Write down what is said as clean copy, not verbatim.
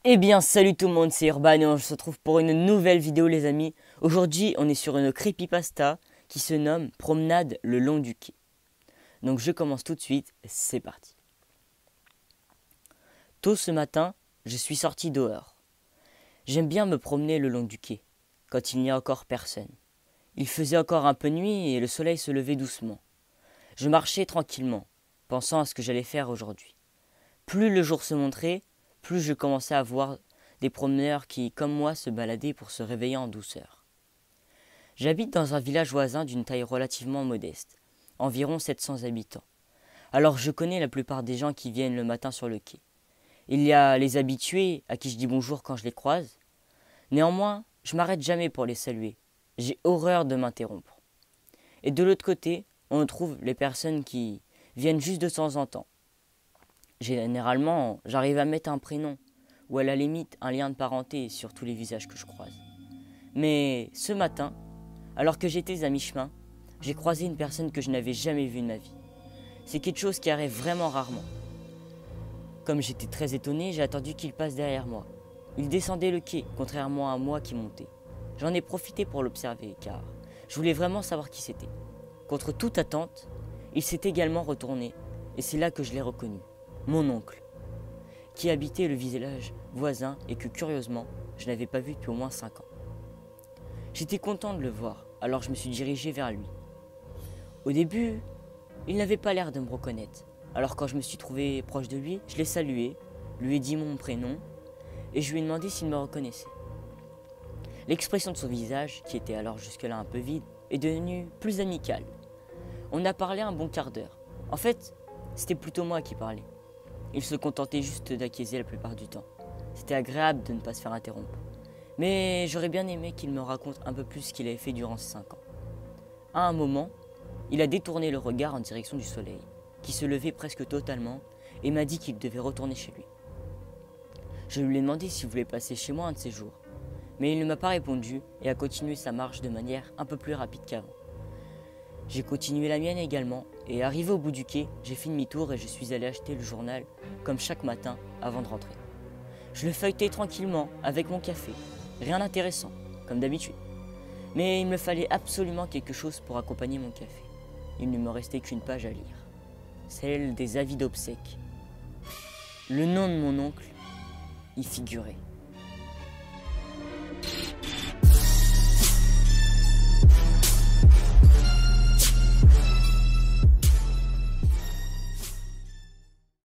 Eh bien salut tout le monde, c'est Urban et on se retrouve pour une nouvelle vidéo les amis. Aujourd'hui on est sur une creepypasta qui se nomme Promenade le long du quai. Donc je commence tout de suite, c'est parti. Tôt ce matin, je suis sorti dehors. J'aime bien me promener le long du quai, quand il n'y a encore personne. Il faisait encore un peu nuit et le soleil se levait doucement. Je marchais tranquillement, pensant à ce que j'allais faire aujourd'hui. Plus le jour se montrait, plus je commençais à voir des promeneurs qui, comme moi, se baladaient pour se réveiller en douceur. J'habite dans un village voisin d'une taille relativement modeste, environ 700 habitants. Alors je connais la plupart des gens qui viennent le matin sur le quai. Il y a les habitués à qui je dis bonjour quand je les croise. Néanmoins, je m'arrête jamais pour les saluer. J'ai horreur de m'interrompre. Et de l'autre côté, on trouve les personnes qui viennent juste de temps en temps. Généralement, j'arrive à mettre un prénom ou à la limite un lien de parenté sur tous les visages que je croise. Mais ce matin, alors que j'étais à mi-chemin, j'ai croisé une personne que je n'avais jamais vue de ma vie. C'est quelque chose qui arrive vraiment rarement. Comme j'étais très étonné, j'ai attendu qu'il passe derrière moi. Il descendait le quai, contrairement à moi qui montais. J'en ai profité pour l'observer, car je voulais vraiment savoir qui c'était. Contre toute attente, il s'est également retourné, et c'est là que je l'ai reconnu. Mon oncle, qui habitait le village voisin et que curieusement, je n'avais pas vu depuis au moins 5 ans. J'étais content de le voir, alors je me suis dirigé vers lui. Au début, il n'avait pas l'air de me reconnaître, alors quand je me suis trouvé proche de lui, je l'ai salué, lui ai dit mon prénom, et je lui ai demandé s'il me reconnaissait. L'expression de son visage, qui était alors jusque-là un peu vide, est devenue plus amicale. On a parlé un bon quart d'heure. En fait, c'était plutôt moi qui parlais. Il se contentait juste d'acquiescer la plupart du temps. C'était agréable de ne pas se faire interrompre. Mais j'aurais bien aimé qu'il me raconte un peu plus ce qu'il avait fait durant ces 5 ans. À un moment, il a détourné le regard en direction du soleil, qui se levait presque totalement, et m'a dit qu'il devait retourner chez lui. Je lui ai demandé s'il voulait passer chez moi un de ces jours, mais il ne m'a pas répondu et a continué sa marche de manière un peu plus rapide qu'avant. J'ai continué la mienne également, et arrivé au bout du quai, j'ai fait demi-tour et je suis allé acheter le journal, comme chaque matin, avant de rentrer. Je le feuilletais tranquillement, avec mon café. Rien d'intéressant, comme d'habitude. Mais il me fallait absolument quelque chose pour accompagner mon café. Il ne me restait qu'une page à lire. Celle des avis d'obsèques. Le nom de mon oncle y figurait.